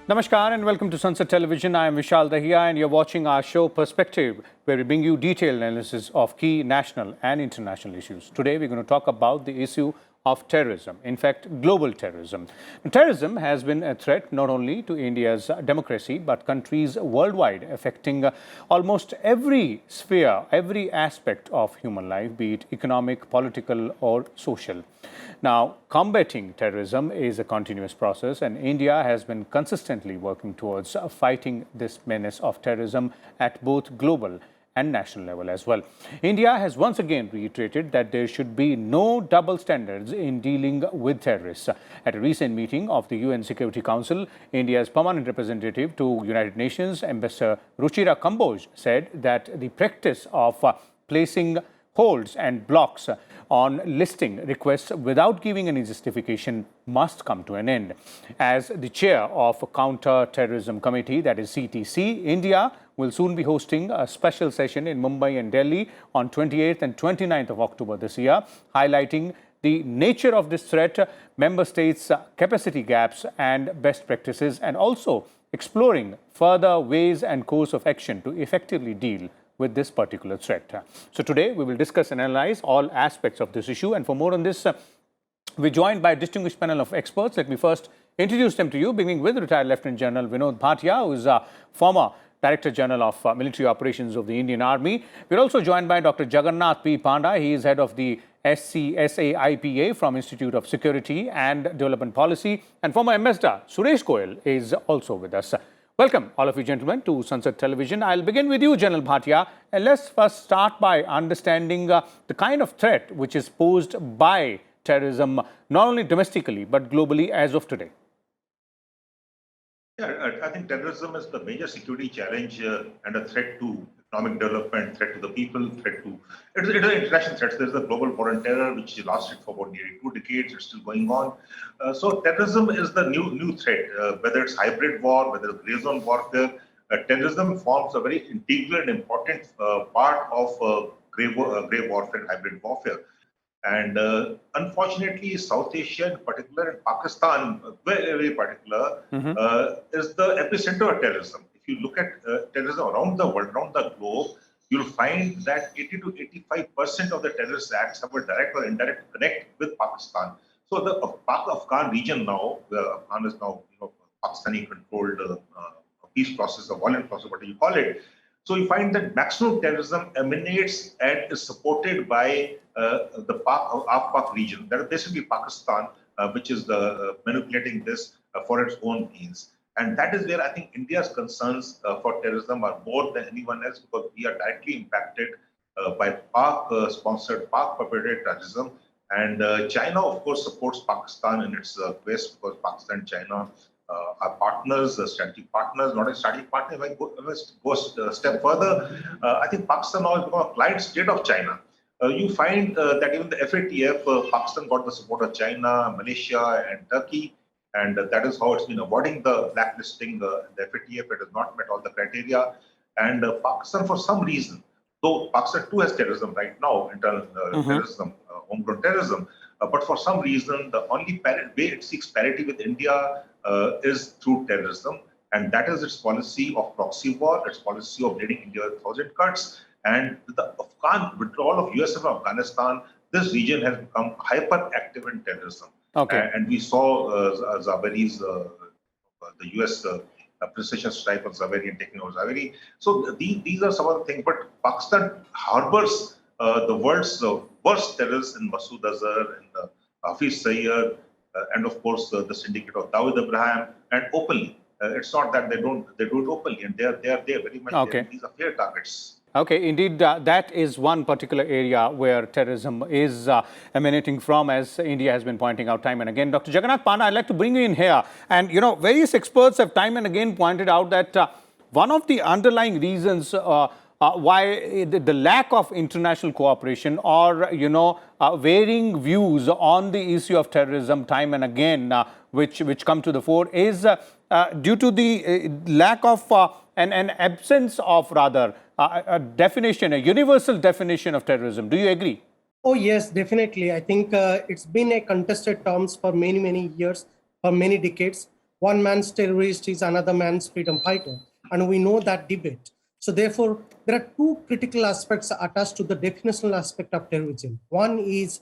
Namaskar and welcome to Sansad Television. I am Vishal Dahiya and you're watching our show Perspective, where we bring you detailed analysis of key national and international issues. Today we're going to talk about the issue of terrorism, in fact global terrorism. Terrorism has been a threat not only to India's democracy but countries worldwide, affecting almost every sphere, every aspect of human life, be it economic, political or social. Now, combating terrorism is a continuous process and India has been consistently working towards fighting this menace of terrorism at both global and national level as well. India has once again reiterated that there should be no double standards in dealing with terrorists. At a recent meeting of the UN Security Council, India's permanent representative to United Nations, Ambassador Ruchira Kamboj, said that the practice of placing holds and blocks on listing requests without giving any justification must come to an end. As the chair of Counter-Terrorism Committee, that is CTC, India will soon be hosting a special session in Mumbai and Delhi on 28th and 29th of October this year, highlighting the nature of this threat, member states' capacity gaps and best practices, and also exploring further ways and course of action to effectively deal with this particular threat. So today we will discuss and analyze all aspects of this issue, and for more on this, we're joined by a distinguished panel of experts. Let me first introduce them to you, beginning with retired Lieutenant General Vinod Bhatia, who is a former Director General of Military Operations of the Indian Army. We're also joined by Dr. Jagannath P. Panda. He is head of the SCSAIPA from Institute of Security and Development Policy, and former Ambassador Suresh Goyal is also with us. Welcome, all of you gentlemen, to Sansad Television. I'll begin with you, General Bhatia, and let's first start by understanding the kind of threat which is posed by terrorism, not only domestically, but globally as of today. Yeah, I think terrorism is the major security challenge and a threat to economic development, threat to the people, threat to... It's an international threat. There's the global war on terror, which lasted for about nearly 2 decades. It's still going on. So terrorism is the new threat, whether it's hybrid war, whether it's gray zone warfare. Terrorism forms a very integral and important part of gray warfare and hybrid warfare. And unfortunately, South Asia in particular, and Pakistan very particular, is the epicenter of terrorism. If you look at terrorism around the world, around the globe, you'll find that 80 to 85% of the terrorist acts have a direct or indirect connect with Pakistan. So the Afghan region now, Afghan is now Pakistani-controlled peace process, or violent process, whatever you call it. So you find that maximum terrorism emanates and is supported by the Pak region. That is basically Pakistan, which is manipulating this for its own means. And that is where I think India's concerns for terrorism are more than anyone else, because we are directly impacted by Pak-sponsored, Pak-perpetrated terrorism. And China, of course, supports Pakistan in its quest, because Pakistan and China are partners, strategic partners, not a strategic partner. If I go a step further, I think Pakistan now has become a client state of China. You find that even the FATF, Pakistan got the support of China, Malaysia and Turkey, and that is how it's been avoiding the blacklisting. The FATF, it has not met all the criteria. And Pakistan, for some reason, though Pakistan too has terrorism right now, internal terrorism, homegrown terrorism, but for some reason, the only way it seeks parity with India is through terrorism. And that is its policy of proxy war, its policy of bleeding India with 1,000 cuts. And with the Afghan withdrawal of US from Afghanistan, this region has become hyperactive in terrorism. Okay. And we saw Zawahiri's, the US precision strike on Zawahiri and taking over Zawahiri. So these are some of the things. But Pakistan harbors the world's worst terrorists in Masood Azhar and Hafiz Sayyid, and of course the syndicate of Dawood Ibrahim, and openly. It's not that they do it openly, and they are very much. Okay. These are fair targets. Okay, indeed, that is one particular area where terrorism is emanating from, as India has been pointing out time and again. Dr. Jagannath Panda, I'd like to bring you in here. And, you know, various experts have time and again pointed out that one of the underlying reasons why the lack of international cooperation or, varying views on the issue of terrorism time and again, which come to the fore, is due to the lack of an absence of, rather, a definition, a universal definition of terrorism. Do you agree? Oh, yes, definitely. I think it's been a contested terms for many years, for many decades. one man's terrorist is another man's freedom fighter. And we know that debate. So therefore, there are two critical aspects attached to the definitional aspect of terrorism. One is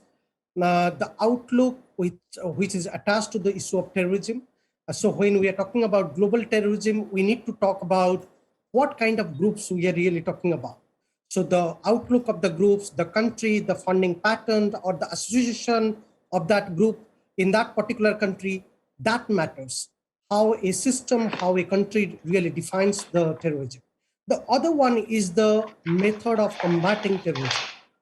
the outlook which is attached to the issue of terrorism. So when we are talking about global terrorism, we need to talk about what kind of groups we are really talking about. So the outlook of the groups, the country, the funding pattern, or the association of that group in that particular country, that matters. How a system, how a country really defines the terrorism. The other one is the method of combating terrorism.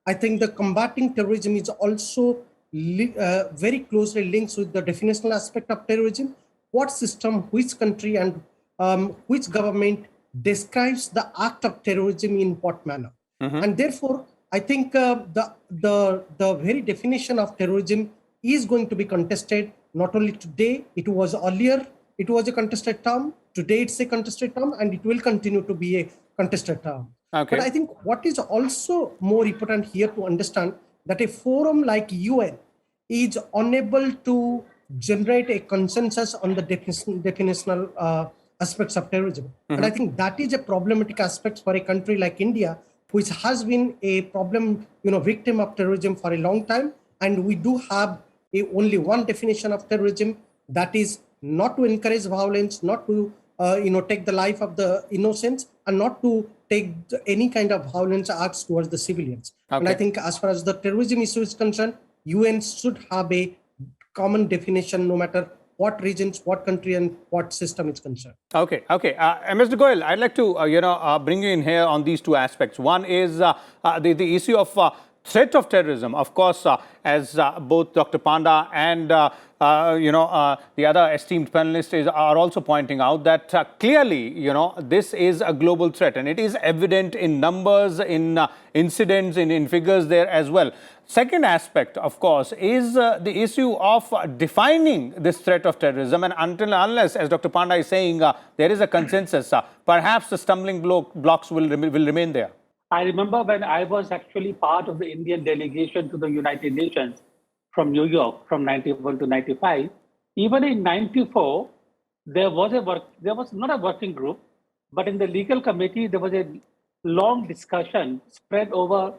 I think the combating terrorism is also very closely linked with the definitional aspect of terrorism. What system, which country, and which government describes the act of terrorism in what manner. And therefore, I think the very definition of terrorism is going to be contested, not only today, it was earlier, it was a contested term, today it's a contested term, and it will continue to be a contested term. Okay. But I think what is also more important here to understand that a forum like UN is unable to generate a consensus on the definitional aspects of terrorism. And I think that is a problematic aspect for a country like India, which has been a victim of terrorism for a long time. And we do have only one definition of terrorism, that is not to encourage violence, not to take the life of the innocents, and not to take any kind of violence acts towards the civilians. Okay. And I think as far as the terrorism issue is concerned, UN should have a common definition no matter what regions, what country, and what system is concerned. Okay. Mr. Goyal, I'd like to bring you in here on these two aspects. One is the issue of threat of terrorism. Of course, as both Dr. Panda and the other esteemed panelists are also pointing out that clearly, this is a global threat, and it is evident in numbers, in incidents, in figures there as well. Second aspect, of course, is the issue of defining this threat of terrorism, and unless, as Dr. Panda is saying, there is a consensus, perhaps the stumbling blocks will remain there. I remember when I was actually part of the Indian delegation to the United Nations from New York from 91 to 95. Even in 94, there was not a working group, but in the legal committee, there was a long discussion spread over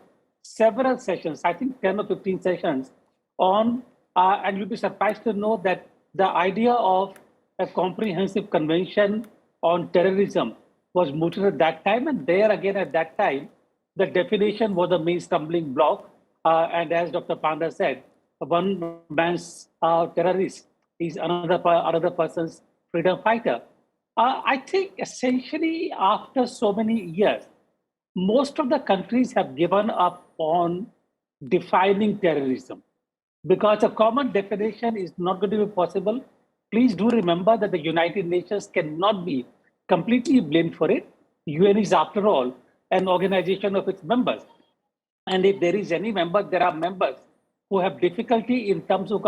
several sessions, I think 10 or 15 sessions on, and you'll be surprised to know that the idea of a comprehensive convention on terrorism was mooted at that time. And there again at that time, the definition was the main stumbling block. And as Dr. Panda said, one man's terrorist is another person's freedom fighter. I think essentially after so many years, most of the countries have given up on defining terrorism because a common definition is not going to be possible. Please do remember that the United Nations cannot be completely blamed for it. UN is, after all, an organization of its members. And if there is any member, there are members who have difficulty in terms of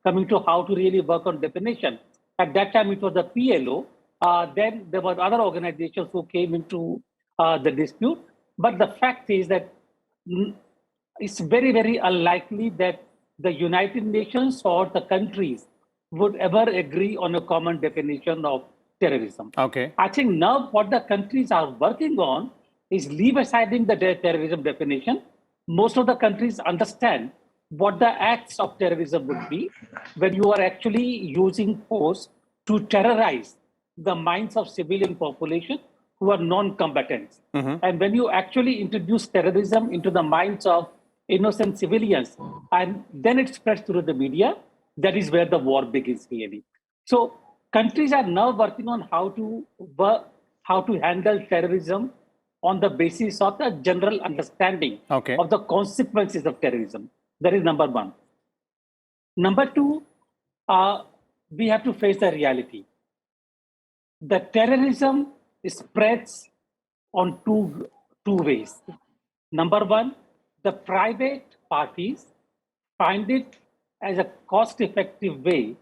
coming to how to really work on definition. At that time, it was the PLO. Then there were other organizations who came into the dispute. But the fact is that it's very, very unlikely that the United Nations or the countries would ever agree on a common definition of terrorism. Okay. I think now what the countries are working on is leave aside the terrorism definition. Most of the countries understand what the acts of terrorism would be when you are actually using force to terrorize the minds of civilian population who are non-combatants. And when you actually introduce terrorism into the minds of innocent civilians, and then it spreads through the media, that is where the war begins really. So countries are now working on how to handle terrorism on the basis of the general understanding of the consequences of terrorism. That is number one. Number two, we have to face the reality. The terrorism spreads on two ways. Number one, the private parties find it as a cost-effective way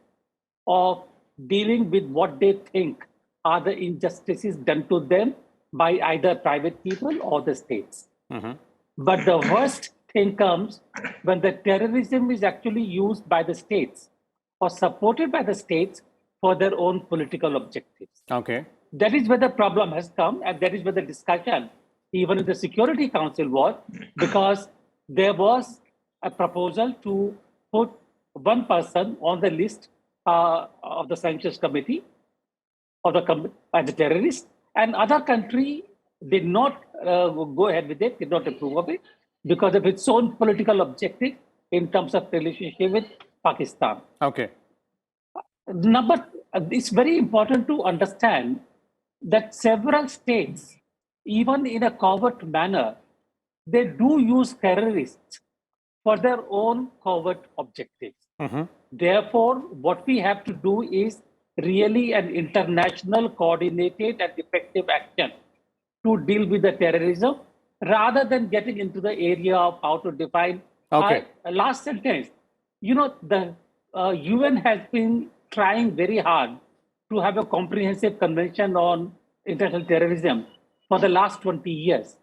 of dealing with what they think are the injustices done to them by either private people or the states. But the worst thing comes when the terrorism is actually used by the states or supported by the states for their own political objectives. Okay. That is where the problem has come, and that is where the discussion, even in the Security Council, was, because there was a proposal to put one person on the list of the sanctions committee as a terrorist, and other country did not go ahead with it, did not approve of it, because of its own political objective in terms of relationship with Pakistan. Okay. It's very important to understand that several states, even in a covert manner, they do use terrorists for their own covert objectives. Therefore, what we have to do is really an international, coordinated, and effective action to deal with the terrorism, rather than getting into the area of how to define. Okay. Last sentence, the UN has been trying very hard to have a comprehensive convention on international terrorism for the last 20 years.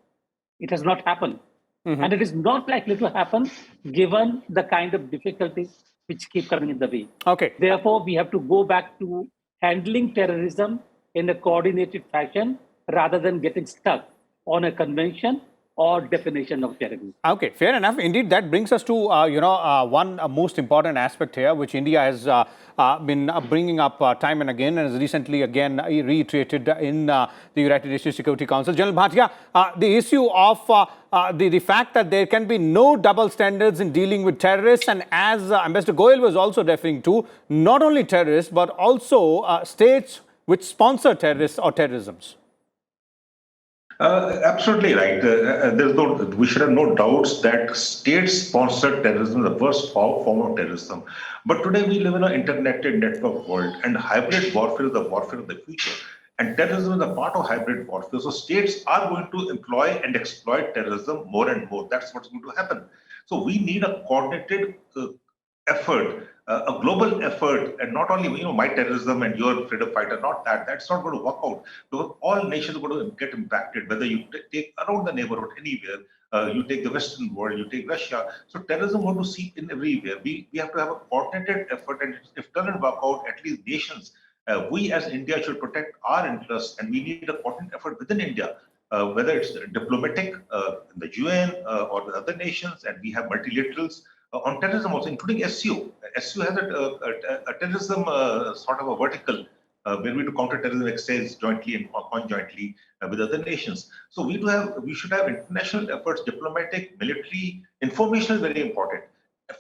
It has not happened. And it is not likely to happen given the kind of difficulties which keep coming in the way. Okay. Therefore, we have to go back to handling terrorism in a coordinated fashion rather than getting stuck on a convention or definition of terrorism. Okay, fair enough. Indeed, that brings us to one most important aspect here, which India has been bringing up time and again, and has recently again reiterated in the United Nations Security Council. General Bhatia, the issue of the fact that there can be no double standards in dealing with terrorists, and as Ambassador Goyal was also referring to, not only terrorists but also states which sponsor terrorists or terrorisms. Absolutely right. We should have no doubts that state-sponsored terrorism is the worst form of terrorism. But today we live in an interconnected network world, and hybrid warfare is the warfare of the future. And terrorism is a part of hybrid warfare. So states are going to employ and exploit terrorism more and more. That's what's going to happen. So we need a coordinated effort, a global effort, and not only my terrorism and your freedom fighter, not that. That's not going to work out, because all nations are going to get impacted, whether you take around the neighborhood, anywhere, you take the Western world, you take Russia. So terrorism going to seep in everywhere. We have to have a coordinated effort, and if it doesn't work out, at least nations, we as India should protect our interests, and we need a coordinated effort within India. Whether it's diplomatic in the UN or the other nations, and we have multilaterals on terrorism also, including SCO. SCO has a terrorism sort of a vertical where we do counter-terrorism exercise jointly and conjointly with other nations. So we should have international efforts, diplomatic, military, information is very important,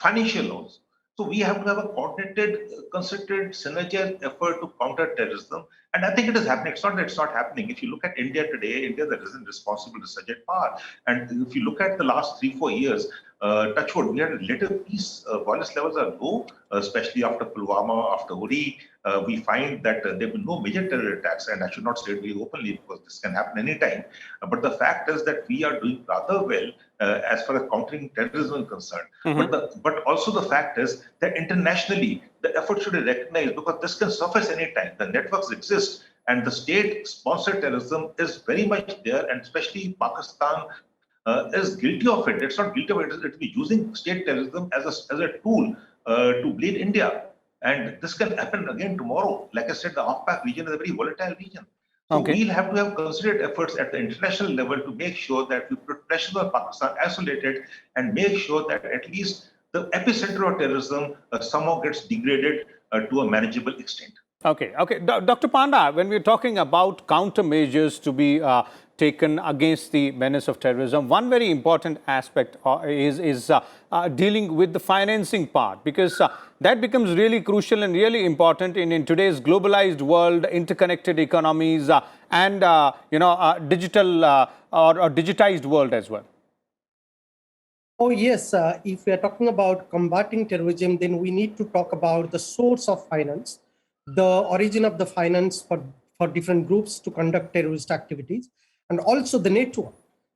financial also. So we have to have a coordinated, concerted, synergized effort to counter terrorism. And I think it is happening. It's not that it's not happening. If you look at India today, India that isn't responsible to such a power. And if you look at the last 3-4 years, touch wood, we had relative peace. Violence levels are low, especially after Pulwama, after Uri. We find that there have been no major terror attacks, and I should not say it very openly because this can happen anytime. But the fact is that we are doing rather well as far as countering terrorism is concerned. But also the fact is that internationally, the effort should be recognized, because this can surface anytime. The networks exist, and the state-sponsored terrorism is very much there, and especially Pakistan is guilty of it. It's not guilty of it. It's using state terrorism as a tool to bleed India. And this can happen again tomorrow. Like I said, the AFPAC region is a very volatile region. So we'll have to have concerted efforts at the international level to make sure that we put pressure on Pakistan isolated, and make sure that at least the epicenter of terrorism somehow gets degraded to a manageable extent. Okay. Dr. Panda, when we're talking about countermeasures to be taken against the menace of terrorism, one very important aspect is dealing with the financing part, because that becomes really crucial and really important in today's globalized world, interconnected economies, and digital or digitized world as well. Oh, yes. If we are talking about combating terrorism, then we need to talk about the source of finance, the origin of the finance for different groups to conduct terrorist activities, and also the network.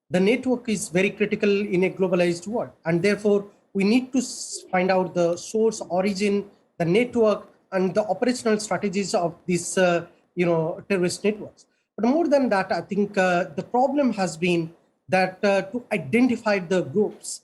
The network is very critical in a globalized world, and therefore we need to find out the source, origin, the network, and the operational strategies of these terrorist networks. But more than that, I think the problem has been that to identify the groups,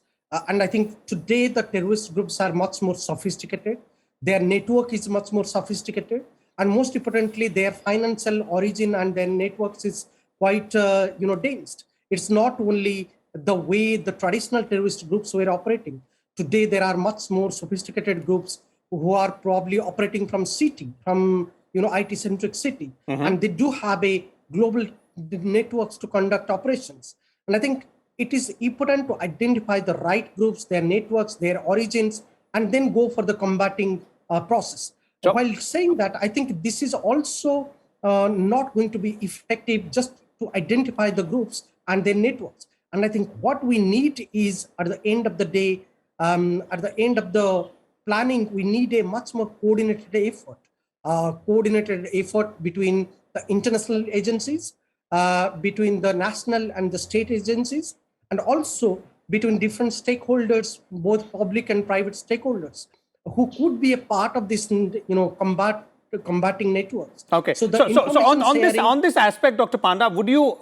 and I think today the terrorist groups are much more sophisticated. Their network is much more sophisticated, and most importantly, their financial origin and their networks is quite dense. It's not only the way the traditional terrorist groups were operating. Today, there are much more sophisticated groups who are probably operating from city, from IT-centric city, and they do have a global networks to conduct operations. And I think it is important to identify the right groups, their networks, their origins, and then go for the combating process. So, while saying that, I think this is also not going to be effective just to identify the groups and their networks. And I think what we need is, at the end of the day, at the end of the planning, we need a much more coordinated effort between the international agencies, between the national and the state agencies, and also between different stakeholders, both public and private stakeholders, who could be a part of this, combating networks. okay. So On this aspect, Dr. Panda, would you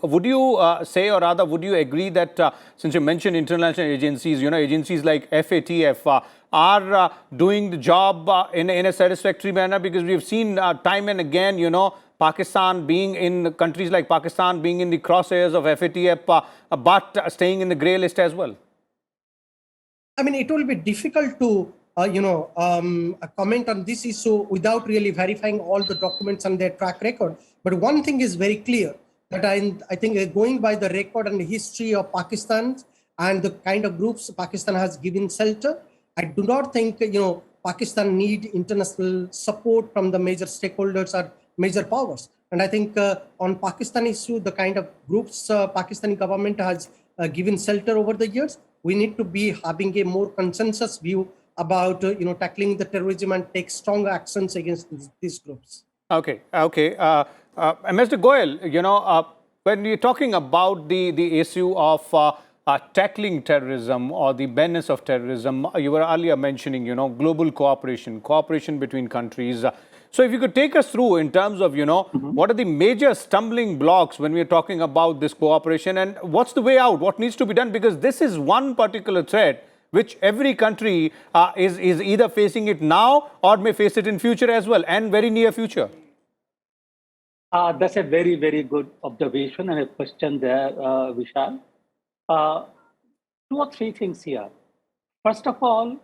say, or rather, would you agree that since you mentioned international agencies, agencies like FATF are doing the job in a satisfactory manner? Because we've seen time and again, Pakistan being in countries like Pakistan being in the crosshairs of FATF, but staying in the grey list as well. I mean, it will be difficult to comment on this issue without really verifying all the documents and their track record. But one thing is very clear, that I think going by the record and the history of Pakistan and the kind of groups Pakistan has given shelter, I do not think Pakistan need international support from the major stakeholders or major powers. And I think on Pakistan issue, the kind of groups Pakistani government has given shelter over the years, we need to be having a more consensus view about tackling the terrorism and take strong actions against these groups. Okay. Mr. Goyal, when you're talking about the issue of tackling terrorism or the menace of terrorism, you were earlier mentioning, global cooperation between countries. So if you could take us through in terms of, what are the major stumbling blocks when we're talking about this cooperation, and what's the way out? What needs to be done? Because this is one particular threat which every country is either facing it now or may face it in future as well, and very near future. That's a very, very good observation and a question there, Vishal. 2 or 3 things here. First of all,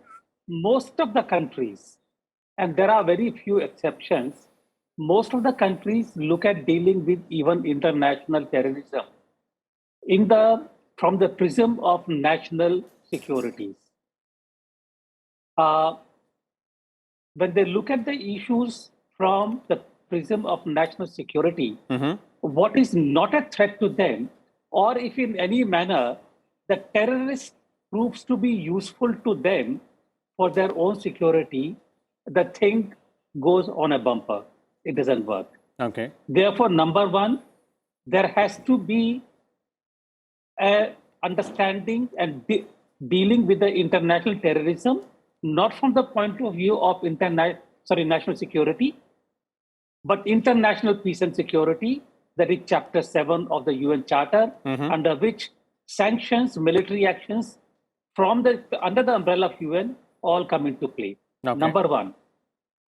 most of the countries, and there are very few exceptions, most of the countries look at dealing with even international terrorism from the prism of national securities. When they look at the issues from the prism of national security, what is not a threat to them, or if in any manner the terrorist proves to be useful to them for their own security, the thing goes on a bumper. It doesn't work. Okay. Therefore, number one, there has to be a understanding and dealing with the international terrorism, not from the point of view of national security, but international peace and security. That is Chapter 7 of the UN Charter, under which sanctions, military actions under the umbrella of UN all come into play. Okay. Number one.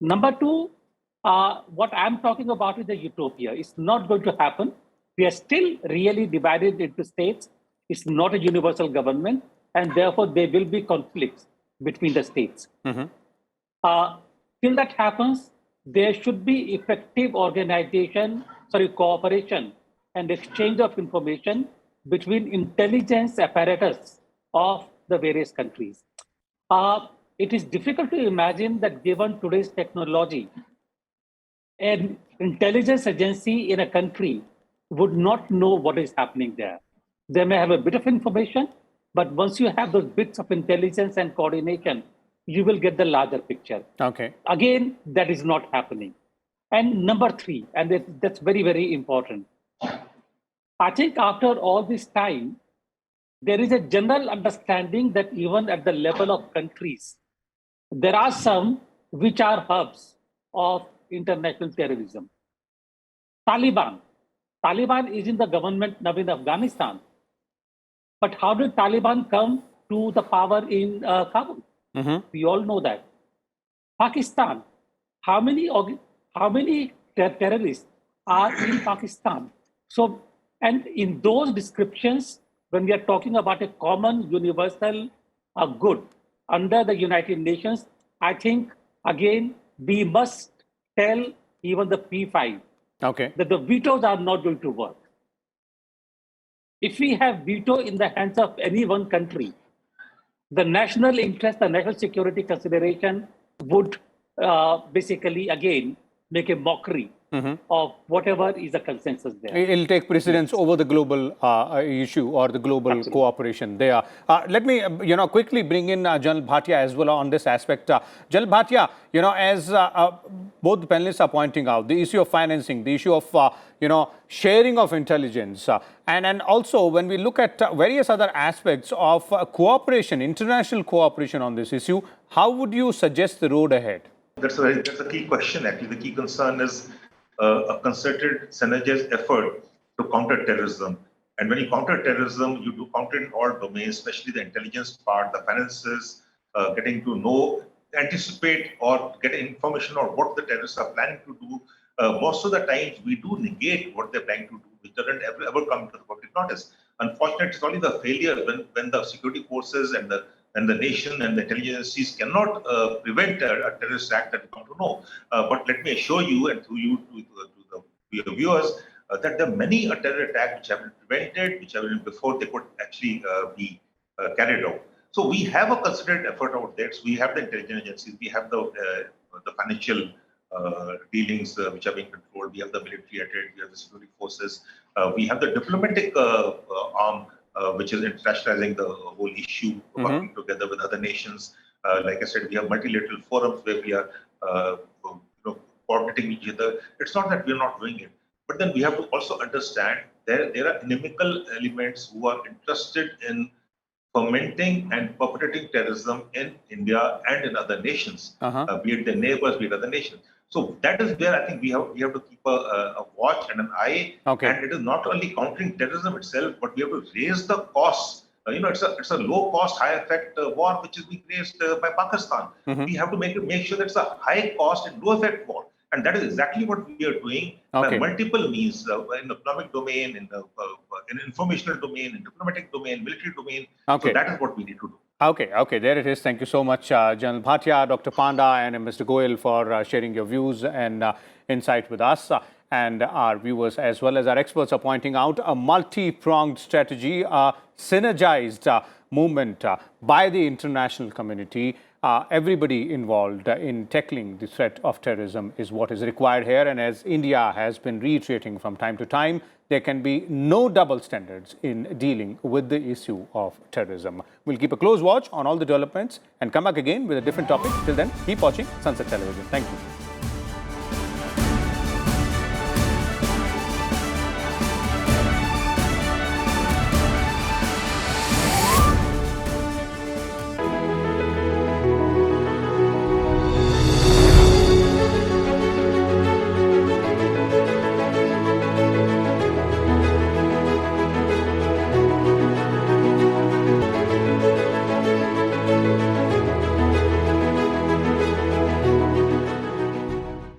Number two, what I'm talking about is the utopia. It's not going to happen. We are still really divided into states. It's not a universal government, and therefore there will be conflicts between the states. Till that happens, there should be effective cooperation and exchange of information between intelligence apparatus of the various countries. It is difficult to imagine that given today's technology, an intelligence agency in a country would not know what is happening there. They may have a bit of information, but once you have those bits of intelligence and coordination, you will get the larger picture. Okay. Again, that is not happening. And number 3, and that's very, very important. I think after all this time, there is a general understanding that even at the level of countries, there are some which are hubs of international terrorism. Taliban is in the government now in Afghanistan. But how did Taliban come to the power in Kabul? We all know that. Pakistan, how many terrorists are in Pakistan. So, and in those descriptions, when we are talking about a common universal good under the United Nations, I think, again, we must tell even the P5 that the vetoes are not going to work. If we have veto in the hands of any one country, the national interest, the national security consideration would basically, again, make a mockery of whatever is the consensus there. It'll take precedence over the global issue or the global cooperation there. Let me, quickly bring in General Bhatia as well on this aspect. General Bhatia, as both the panelists are pointing out, the issue of financing, the issue of, sharing of intelligence, and also when we look at various other aspects of cooperation, international cooperation on this issue, how would you suggest the road ahead? That's a key question. Actually, the key concern is a concerted, synergized effort to counter terrorism. And when you counter terrorism, you do counter in all domains, especially the intelligence part, the finances, getting to know, anticipate, or get information on what the terrorists are planning to do. Most of the times, we do negate what they're planning to do, which doesn't ever come to the public notice. Unfortunately, it's only the failure when the security forces and the nation and the intelligence agencies cannot prevent a terrorist act that we come to know. But let me assure you and to you, to your viewers, that there are many terror attacks which have been prevented, which have been before they could actually be carried out. So we have a concerted effort out there. So we have the intelligence agencies, we have the financial dealings which are being controlled, we have the military at it, we have the security forces, we have the diplomatic arm, which is internationalizing the whole issue, working together with other nations. Like I said, we have multilateral forums where we are coordinating each other. It's not that we're not doing it, but then we have to also understand there are inimical elements who are interested in fomenting and perpetrating terrorism in India and in other nations, be it their neighbors, be it other nations. So that is where I think we have to keep a watch and an eye. And it is not only countering terrorism itself, but we have to raise the costs. It's a low cost, high effect war which is being raised by Pakistan. We have to make sure that it's a high cost and low effect war. And that is exactly what we are doing by multiple means, in the economic domain, in the informational domain, in diplomatic domain, military domain. So that is what we need to do. Okay, there it is. Thank you so much, General Bhatia, Dr. Panda, and Mr. Goyal for sharing your views and insight with us. And our viewers as well as our experts are pointing out a multi-pronged strategy, a synergized movement by the international community. Everybody involved in tackling the threat of terrorism is what is required here. And as India has been reiterating from time to time, there can be no double standards in dealing with the issue of terrorism. We'll keep a close watch on all the developments and come back again with a different topic. Till then, keep watching Sansad Television. Thank you.